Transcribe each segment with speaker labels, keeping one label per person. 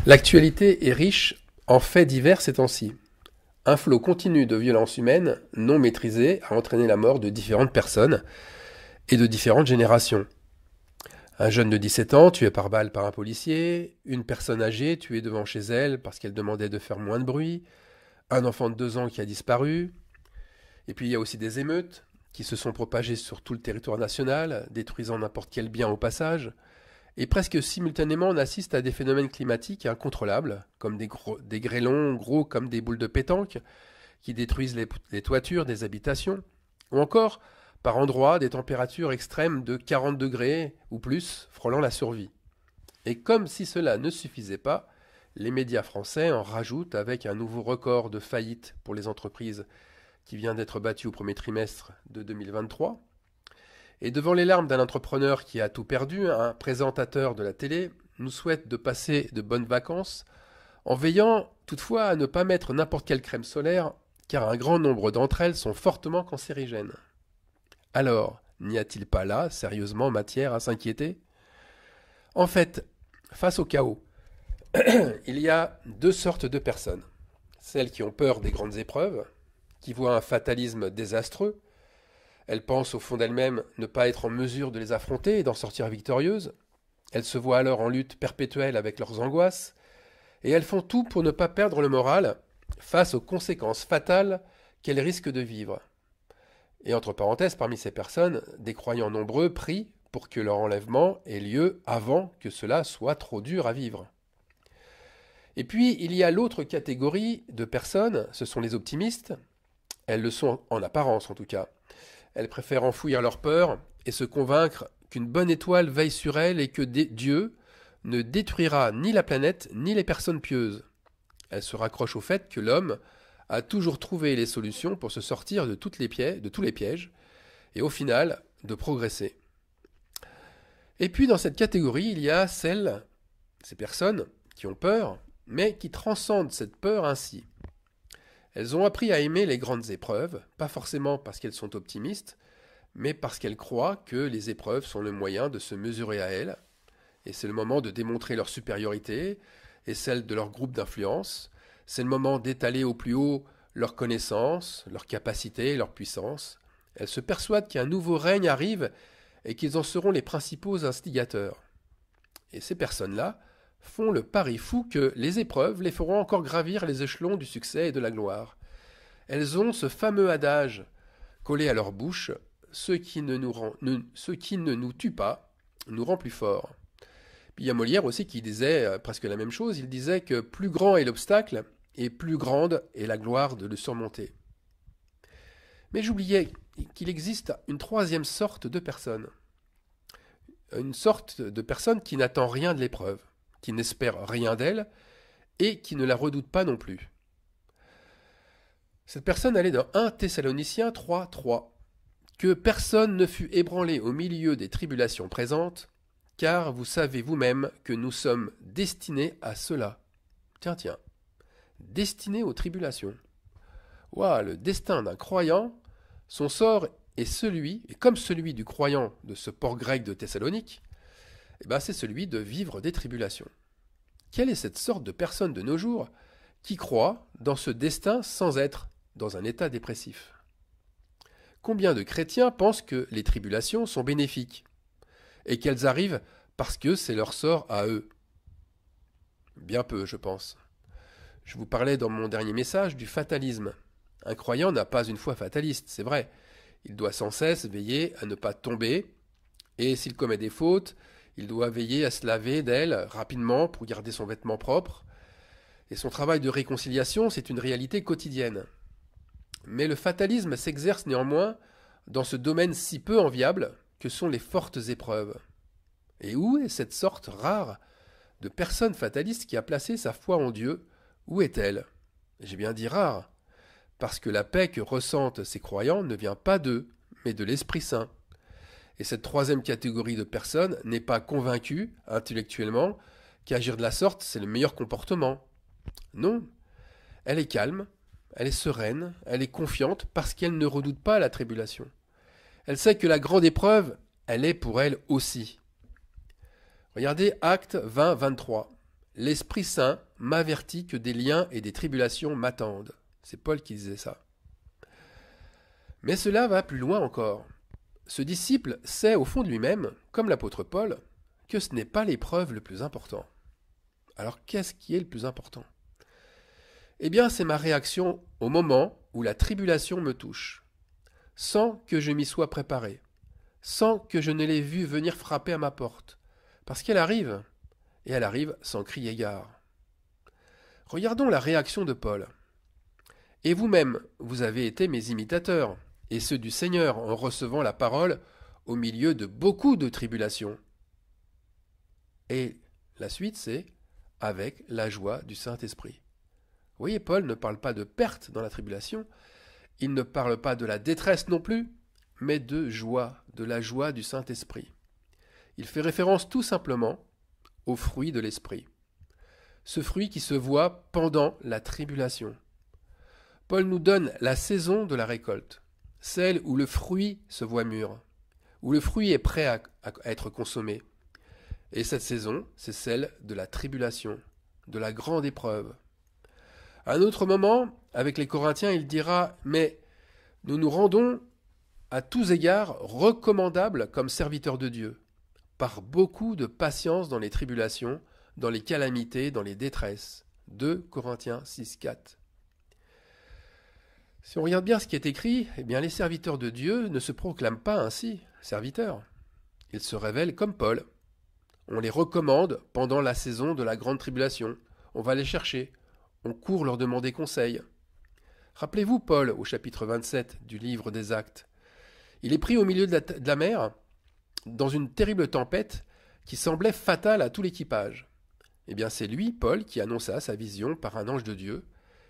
Speaker 1: L'actualité est riche en faits divers ces temps-ci. Un flot continu de violences humaines non maîtrisées a entraîné la mort de différentes personnes et de différentes générations. Un jeune de 17 ans tué par balle par un policier, une personne âgée tuée devant chez elle parce qu'elle demandait de faire moins de bruit, un enfant de 2 ans qui a disparu. Et puis il y a aussi des émeutes qui se sont propagées sur tout le territoire national, détruisant n'importe quel bien au passage. Et presque simultanément, on assiste à des phénomènes climatiques incontrôlables, comme des grêlons gros comme des boules de pétanque, qui détruisent les toitures des habitations, ou encore, par endroits, des températures extrêmes de 40 degrés ou plus, frôlant la survie. Et comme si cela ne suffisait pas, les médias français en rajoutent avec un nouveau record de faillite pour les entreprises qui vient d'être battu au premier trimestre de 2023. Et devant les larmes d'un entrepreneur qui a tout perdu, un présentateur de la télé nous souhaite de passer de bonnes vacances, en veillant toutefois à ne pas mettre n'importe quelle crème solaire, car un grand nombre d'entre elles sont fortement cancérigènes. Alors, n'y a-t-il pas là, sérieusement, matière à s'inquiéter ? En fait, face au chaos, il y a 2 sortes de personnes. Celles qui ont peur des grandes épreuves, qui voient un fatalisme désastreux. Elles pensent au fond d'elles-mêmes ne pas être en mesure de les affronter et d'en sortir victorieuses. Elles se voient alors en lutte perpétuelle avec leurs angoisses, et elles font tout pour ne pas perdre le moral face aux conséquences fatales qu'elles risquent de vivre. Et entre parenthèses, parmi ces personnes, des croyants nombreux prient pour que leur enlèvement ait lieu avant que cela soit trop dur à vivre. Et puis, il y a l'autre catégorie de personnes, ce sont les optimistes. Elles le sont en apparence en tout cas. Elles préfèrent enfouir leur peur et se convaincre qu'une bonne étoile veille sur elles et que Dieu ne détruira ni la planète ni les personnes pieuses. Elles se raccrochent au fait que l'homme a toujours trouvé les solutions pour se sortir de tous les pièges et au final de progresser. Et puis dans cette catégorie, il y a ces personnes qui ont peur, mais qui transcendent cette peur ainsi. Elles ont appris à aimer les grandes épreuves, pas forcément parce qu'elles sont optimistes, mais parce qu'elles croient que les épreuves sont le moyen de se mesurer à elles, et c'est le moment de démontrer leur supériorité et celle de leur groupe d'influence. C'est le moment d'étaler au plus haut leurs connaissances, leurs capacités, leur puissance. Elles se persuadent qu'un nouveau règne arrive et qu'ils en seront les principaux instigateurs. Et ces personnes-là font le pari fou que les épreuves les feront encore gravir les échelons du succès et de la gloire. Elles ont ce fameux adage collé à leur bouche, ce qui ne nous tue pas nous rend plus forts. Puis il y a Molière aussi qui disait presque la même chose, il disait que plus grand est l'obstacle et plus grande est la gloire de le surmonter. Mais j'oubliais qu'il existe une 3e sorte de personne. Une sorte de personne qui n'attend rien de l'épreuve, qui n'espère rien d'elle et qui ne la redoute pas non plus. Cette personne, elle est dans 1 Thessaloniciens 3:3. Que personne ne fût ébranlé au milieu des tribulations présentes, car vous savez vous-même que nous sommes destinés à cela. Tiens, destinés aux tribulations. Ouah, le destin d'un croyant, son sort est comme celui du croyant de ce port grec de Thessalonique, c'est celui de vivre des tribulations. Quelle est cette sorte de personne de nos jours qui croit dans ce destin sans être dans un état dépressif ? Combien de chrétiens pensent que les tribulations sont bénéfiques et qu'elles arrivent parce que c'est leur sort à eux ? Bien peu, je pense. Je vous parlais dans mon dernier message du fatalisme. Un croyant n'a pas une foi fataliste, c'est vrai. Il doit sans cesse veiller à ne pas tomber, et s'il commet des fautes, il doit veiller à se laver d'elles rapidement pour garder son vêtement propre. Et son travail de réconciliation, c'est une réalité quotidienne. Mais le fatalisme s'exerce néanmoins dans ce domaine si peu enviable que sont les fortes épreuves. Et où est cette sorte rare de personne fataliste qui a placé sa foi en Dieu ? Où est-elle ? J'ai bien dit rare, parce que la paix que ressentent ces croyants ne vient pas d'eux, mais de l'Esprit Saint. Et cette 3e catégorie de personnes n'est pas convaincue, intellectuellement, qu'agir de la sorte, c'est le meilleur comportement. Non, elle est calme, elle est sereine, elle est confiante, parce qu'elle ne redoute pas la tribulation. Elle sait que la grande épreuve, elle est pour elle aussi. Regardez Actes 20, 23. l'Esprit Saint m'avertit que des liens et des tribulations m'attendent. C'est Paul qui disait ça. Mais cela va plus loin encore. Ce disciple sait au fond de lui-même, comme l'apôtre Paul, que ce n'est pas l'épreuve le plus important. Alors qu'est-ce qui est le plus important? Eh bien, c'est ma réaction au moment où la tribulation me touche, sans que je m'y sois préparé, sans que je ne l'ai vue venir frapper à ma porte, parce qu'elle arrive, et elle arrive sans crier gare. Regardons la réaction de Paul. Et vous-même, vous avez été mes imitateurs, et ceux du Seigneur, en recevant la parole au milieu de beaucoup de tribulations. Et la suite, c'est avec la joie du Saint-Esprit. Vous voyez, Paul ne parle pas de perte dans la tribulation, il ne parle pas de la détresse non plus, mais de joie, de la joie du Saint-Esprit. Il fait référence tout simplement au fruit de l'Esprit. Ce fruit qui se voit pendant la tribulation. Paul nous donne la saison de la récolte, celle où le fruit se voit mûr, où le fruit est prêt à être consommé. Et cette saison, c'est celle de la tribulation, de la grande épreuve. À un autre moment, avec les Corinthiens, il dira « Mais nous nous rendons à tous égards recommandables comme serviteurs de Dieu, par beaucoup de patience dans les tribulations, dans les calamités, dans les détresses. » 2 Corinthiens 6, 4. Si on regarde bien ce qui est écrit, eh bien les serviteurs de Dieu ne se proclament pas ainsi, serviteurs. Ils se révèlent comme Paul. On les recommande pendant la saison de la grande tribulation. On va les chercher. On court leur demander conseil. Rappelez-vous Paul au chapitre 27 du livre des Actes. Il est pris au milieu de la mer, dans une terrible tempête qui semblait fatale à tout l'équipage. Eh bien c'est lui, Paul, qui annonça sa vision par un ange de Dieu,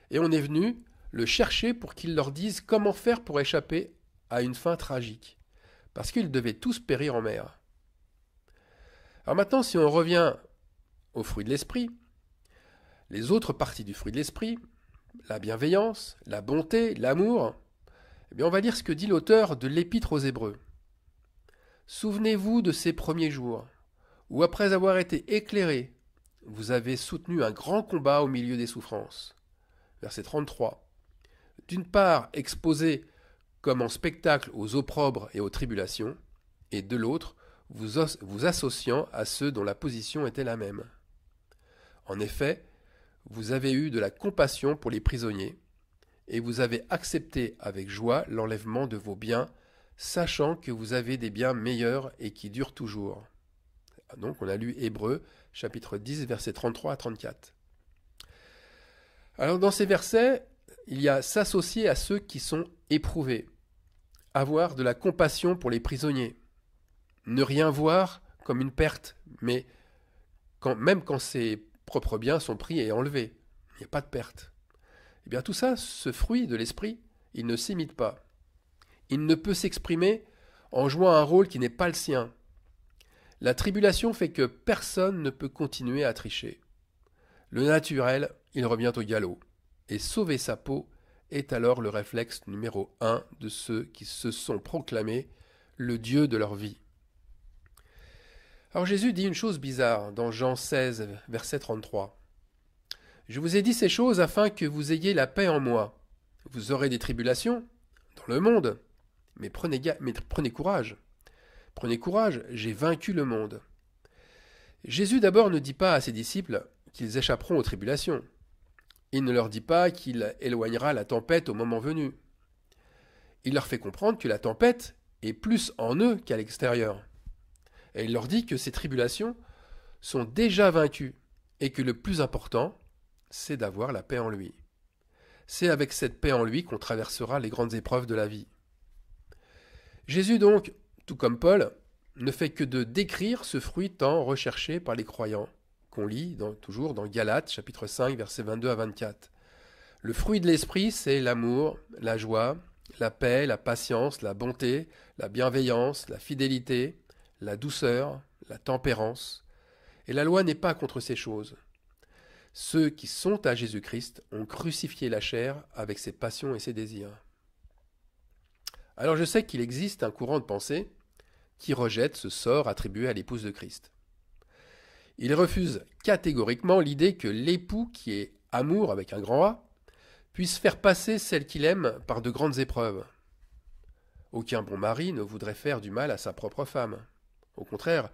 Speaker 1: et on est venu le chercher pour qu'il leur dise comment faire pour échapper à une fin tragique, parce qu'ils devaient tous périr en mer. Alors maintenant, si on revient au fruit de l'esprit, les autres parties du fruit de l'esprit, la bienveillance, la bonté, l'amour, eh bien on va lire ce que dit l'auteur de l'Épître aux Hébreux. Souvenez-vous de ces premiers jours, où après avoir été éclairés, vous avez soutenu un grand combat au milieu des souffrances. Verset 33. D'une part, exposé comme en spectacle aux opprobres et aux tribulations, et de l'autre, vous associant à ceux dont la position était la même. En effet, vous avez eu de la compassion pour les prisonniers, et vous avez accepté avec joie l'enlèvement de vos biens, sachant que vous avez des biens meilleurs et qui durent toujours. Donc on a lu Hébreux, chapitre 10, versets 33 à 34. Alors dans ces versets, il y a s'associer à ceux qui sont éprouvés, avoir de la compassion pour les prisonniers, ne rien voir comme une perte, mais même quand ses propres biens sont pris et enlevés, il n'y a pas de perte. Eh bien tout ça, ce fruit de l'esprit, il ne s'imite pas. Il ne peut s'exprimer en jouant un rôle qui n'est pas le sien. La tribulation fait que personne ne peut continuer à tricher. Le naturel, il revient au galop. Et sauver sa peau est alors le réflexe numéro 1 de ceux qui se sont proclamés le Dieu de leur vie. Alors Jésus dit une chose bizarre dans Jean 16, verset 33. « Je vous ai dit ces choses afin que vous ayez la paix en moi. Vous aurez des tribulations dans le monde, mais prenez courage. Prenez courage, j'ai vaincu le monde. » Jésus d'abord ne dit pas à ses disciples qu'ils échapperont aux tribulations. Il ne leur dit pas qu'il éloignera la tempête au moment venu. Il leur fait comprendre que la tempête est plus en eux qu'à l'extérieur. Et il leur dit que ces tribulations sont déjà vaincues et que le plus important, c'est d'avoir la paix en lui. C'est avec cette paix en lui qu'on traversera les grandes épreuves de la vie. Jésus donc, tout comme Paul, ne fait que de décrire ce fruit tant recherché par les croyants, qu'on lit toujours dans Galates, chapitre 5, versets 22 à 24. Le fruit de l'esprit, c'est l'amour, la joie, la paix, la patience, la bonté, la bienveillance, la fidélité, la douceur, la tempérance. Et la loi n'est pas contre ces choses. Ceux qui sont à Jésus-Christ ont crucifié la chair avec ses passions et ses désirs. Alors je sais qu'il existe un courant de pensée qui rejette ce sort attribué à l'épouse de Christ. Il refuse catégoriquement l'idée que l'époux, qui est amour avec un grand A, puisse faire passer celle qu'il aime par de grandes épreuves. Aucun bon mari ne voudrait faire du mal à sa propre femme. Au contraire,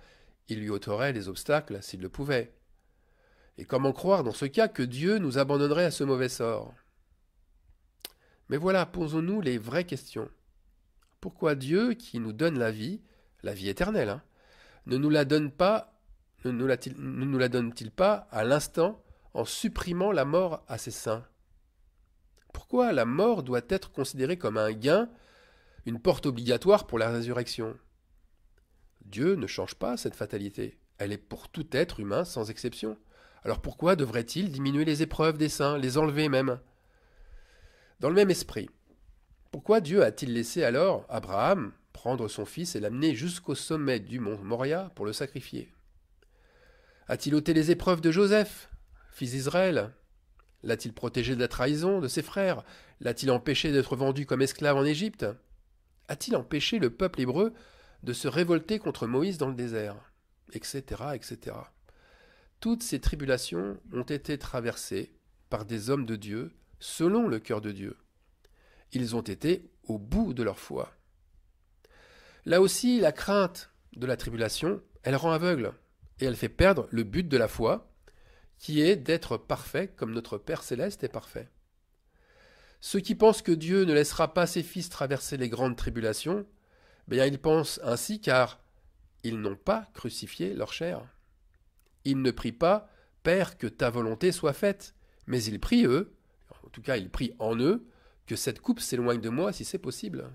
Speaker 1: il lui ôterait les obstacles s'il le pouvait. Et comment croire dans ce cas que Dieu nous abandonnerait à ce mauvais sort? Mais voilà, posons-nous les vraies questions. Pourquoi Dieu, qui nous donne la vie éternelle, ne nous la donne pas, ne nous la donne-t-il pas à l'instant en supprimant la mort à ses saints? Pourquoi la mort doit être considérée comme un gain, une porte obligatoire pour la résurrection? Dieu ne change pas cette fatalité. Elle est pour tout être humain sans exception. Alors pourquoi devrait-il diminuer les épreuves des saints, les enlever même? Dans le même esprit, pourquoi Dieu a-t-il laissé alors Abraham prendre son fils et l'amener jusqu'au sommet du mont Moria pour le sacrifier? A-t-il ôté les épreuves de Joseph, fils d'Israël? L'a-t-il protégé de la trahison de ses frères? L'a-t-il empêché d'être vendu comme esclave en Égypte? A-t-il empêché le peuple hébreu de se révolter contre Moïse dans le désert? Etc., etc. Toutes ces tribulations ont été traversées par des hommes de Dieu selon le cœur de Dieu. Ils ont été au bout de leur foi. Là aussi, la crainte de la tribulation, elle rend aveugle et elle fait perdre le but de la foi, qui est d'être parfait comme notre Père céleste est parfait. Ceux qui pensent que Dieu ne laissera pas ses fils traverser les grandes tribulations, bien ils pensent ainsi car ils n'ont pas crucifié leur chair. Ils ne prient pas « Père, que ta volonté soit faite », mais ils prient eux, en tout cas ils prient en eux, que cette coupe s'éloigne de moi si c'est possible.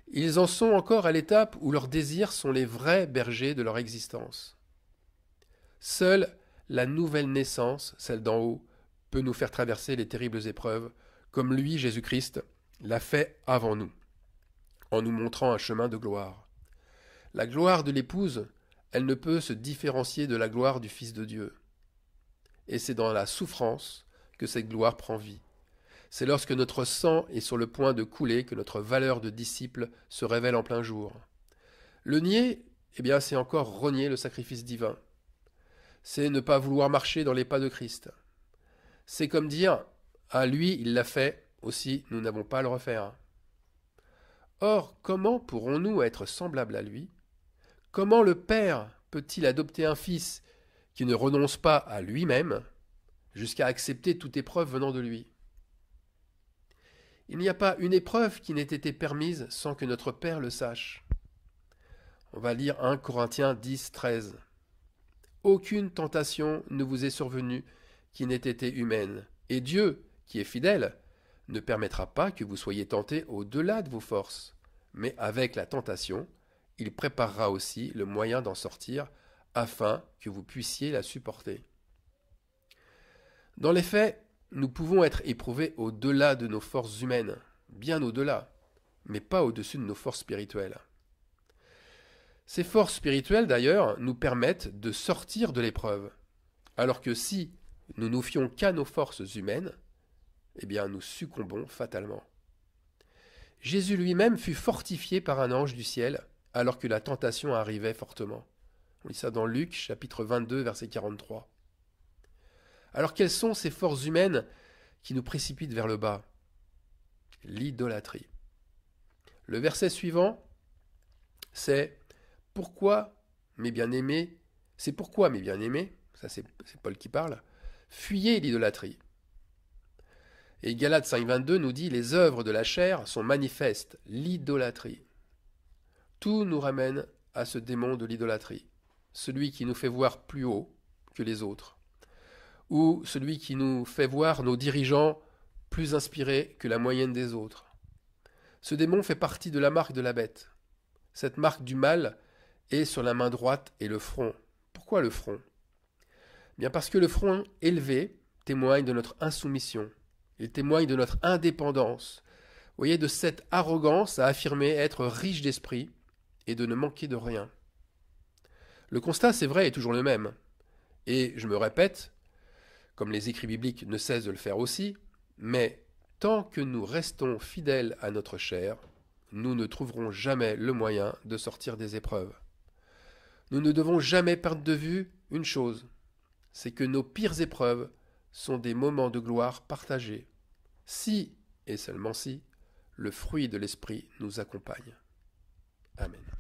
Speaker 1: Ils en sont encore à l'étape où leurs désirs sont les vrais bergers de leur existence. Seule la nouvelle naissance, celle d'en haut, peut nous faire traverser les terribles épreuves, comme lui, Jésus-Christ, l'a fait avant nous, en nous montrant un chemin de gloire. La gloire de l'épouse, elle ne peut se différencier de la gloire du Fils de Dieu. Et c'est dans la souffrance que cette gloire prend vie. C'est lorsque notre sang est sur le point de couler que notre valeur de disciple se révèle en plein jour. Le nier, eh bien, c'est encore renier le sacrifice divin. C'est ne pas vouloir marcher dans les pas de Christ. C'est comme dire « Ah, lui, il l'a fait, aussi nous n'avons pas à le refaire ». Or, comment pourrons-nous être semblables à lui? Comment le Père peut-il adopter un Fils qui ne renonce pas à lui-même jusqu'à accepter toute épreuve venant de lui? Il n'y a pas une épreuve qui n'ait été permise sans que notre Père le sache. On va lire 1 Corinthiens 10, 13. Aucune tentation ne vous est survenue qui n'ait été humaine, et Dieu, qui est fidèle, ne permettra pas que vous soyez tentés au-delà de vos forces, mais avec la tentation, il préparera aussi le moyen d'en sortir, afin que vous puissiez la supporter. Dans les faits, nous pouvons être éprouvés au-delà de nos forces humaines, bien au-delà, mais pas au-dessus de nos forces spirituelles. Ces forces spirituelles, d'ailleurs, nous permettent de sortir de l'épreuve, alors que si nous nous fions qu'à nos forces humaines, eh bien nous succombons fatalement. Jésus lui-même fut fortifié par un ange du ciel, alors que la tentation arrivait fortement. On lit ça dans Luc, chapitre 22, verset 43. Alors quelles sont ces forces humaines qui nous précipitent vers le bas? L'idolâtrie. Le verset suivant, c'est « Pourquoi, mes bien-aimés, ça c'est Paul qui parle, fuyez l'idolâtrie. » Et Galates 5,22 nous dit « Les œuvres de la chair sont manifestes, l'idolâtrie. » Tout nous ramène à ce démon de l'idolâtrie, celui qui nous fait voir plus haut que les autres, ou celui qui nous fait voir nos dirigeants plus inspirés que la moyenne des autres. Ce démon fait partie de la marque de la bête. Cette marque du mal est sur la main droite et le front. Pourquoi le front? Bien parce que le front élevé témoigne de notre insoumission. Il témoigne de notre indépendance. Vous voyez, de cette arrogance à affirmer être riche d'esprit et de ne manquer de rien. Le constat, c'est vrai, est toujours le même. Et je me répète, comme les écrits bibliques ne cessent de le faire aussi, mais tant que nous restons fidèles à notre chair, nous ne trouverons jamais le moyen de sortir des épreuves. Nous ne devons jamais perdre de vue une chose, c'est que nos pires épreuves sont des moments de gloire partagés, si, et seulement si, le fruit de l'Esprit nous accompagne. Amen.